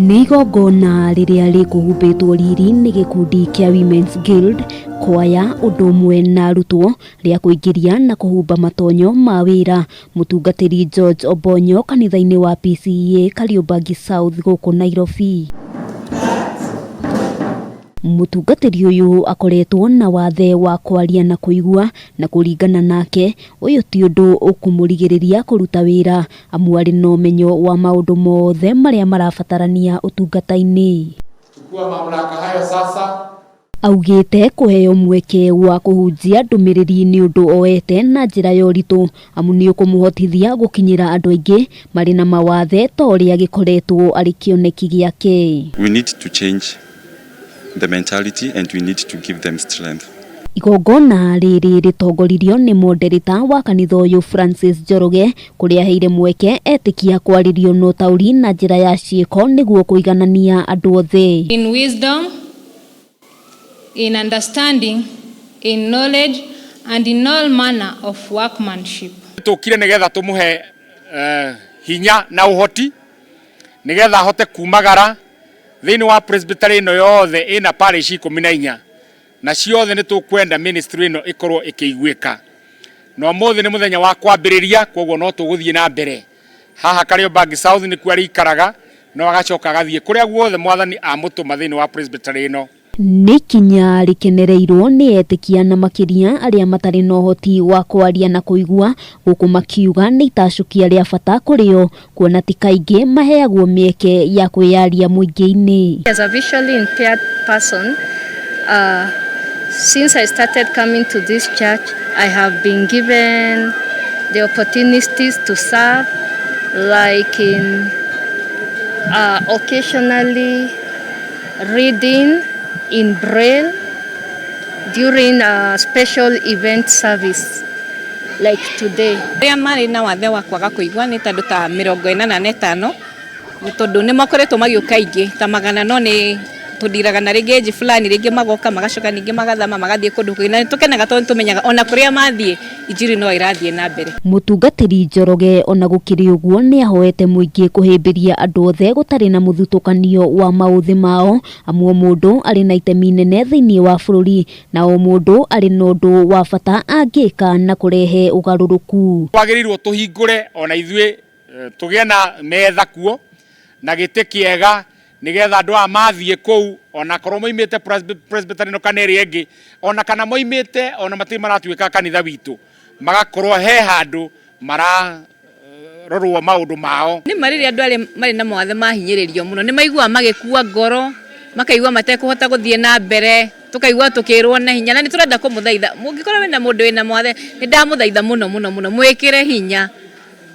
Nĩ igongona rĩrĩa rĩkũhumbĩtwo riri nĩ gĩkundi kĩa Women's Guild, kwaria, ũndũ ũmwe na arutwo rĩa kuingiria na kũhumba matonyo ma wira. Mutungatiri George Obonyo kanitha-ini wa PCEA Kariobangi South gũkũ Nairobi. Mutungatiri uyu akoretwo na wathe wa kwaria na kuigua, na kuringana nake uyu ti undu ukumurigiriria kuruta wira, amu ari na umenyo wa maundu mothe maria marabatarania utungata-ini. Chukua mamlaka hayo sasa. Augite kuheo mweke wa kuhunjia ndumiriri ni undu oete na njira ya uritu, amu ni ukumuhotithia gukinyira andu aingi mari na mawathe ta uria gikoretwo ari kioneki giake. We need to change the mentality and we need to give them strength. Igongona riri ritongoririo ni moderator wa kanitha uyu Francis Njoroge, kuria heire mweke Etikia kwaririo na utauri na njira ya ciiko niguo kuiganania andu othe. In wisdom, in understanding, in knowledge and in all manner of workmanship. Tukire nigetha tumuhe hinya na uhoti nigetha hote kumagara thini wa presbytery ino yothe ina parish 14 na ciothe ni tukwenda ministry ino ikorwo ikiiguika. No mothe ni muthenya wa kwambiriria, koguo no tuguthie na mbere. Haha Kariobangi South ni kwari ikaraga no agacoka gathie kuria guothe mwathani amutuma thini wa presbytery ino. Ni kinya rikenereirwo ni Etikia na makiria aria matari na uhoti wa kwaria na kuigua, guku makiuga ni itacukia ria bata kurio, kuona ti kaingi maheagwo mieke ya kwiyaria muingi-ini. As a visually impaired person, since I started coming to this church, I have been given the opportunities to serve, like in occasionally reading in braille during a special event service like today. Ria mari na wathe wa kwaga kuigua ni tondu ta 45 ni tondu ni makoretwo magiuka ingi ta magana no ni tudiraga na ringi fulani ringi magoka magacoka ningi magathama magathie kundu kwina tukenaga tondu tumenyaga ona kuria mathie injiri no irathie na mbere. Mutungatiri Njoroge ona gukiri uguo ni ahoete muingi kuhimbiria andu othe gutari na muthutukanio wa mauthi mao, amu mundu ari na itemi nene thiini wa bururi na o mundu ari na undu wa bata angika na kurehe ugaruruku. Twagirirwo tuhingure ona ithue tugie na metha kuo na gite kiega nigetha andu a mathie kou ona korwo moimite presbytery no kaneri engi ona kana moimite ona matiri maratuika kanitha witu magakorwo he handu mara rorwo maundu mao. Ni mariri andu ari mari na mawathe mahinyiririo muno ni maigua magikua ngoro makaigua matekuhota guthie na mbere tukaigua tukirwo na hinya na ni turenda kumuthaitha mungikorwo wina mundu wina mawathe ni ndamuthaitha muno mwikire hinya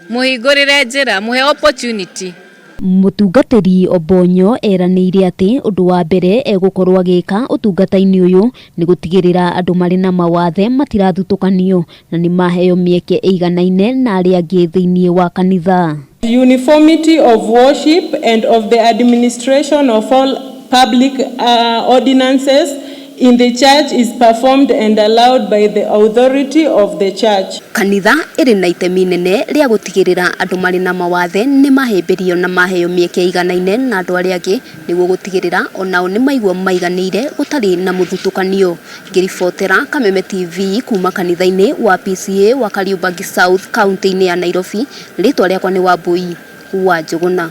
muhingurire njira muhe opportunity. Mutungatiri Obonyo eraniire ati undu wa mbere egukorwo agika utungata-ini uyu ni gutigirira andu mari na mawathe matirathutukanio na ni maheo mieke iiganaine na aria angi thiini wa kanitha. Uniformity of worship and of the administration of all public ordinances in the church is performed and allowed by the authority of the church. Kanitha iri na itemi nene ria gutigirira andu mari na mawathe ni mahimbirio na maheo mieke iganaine na andu aria angi niguo gutigirira onao ni maigua maiganire gutari na muthutukanio. Ngiribotera Kameme TV kuma kanitha-ini wa PCEA wa Kariobangi South kaunti-ini ya Nairobi, ritwa riakwa ni Wambui wa Njuguna.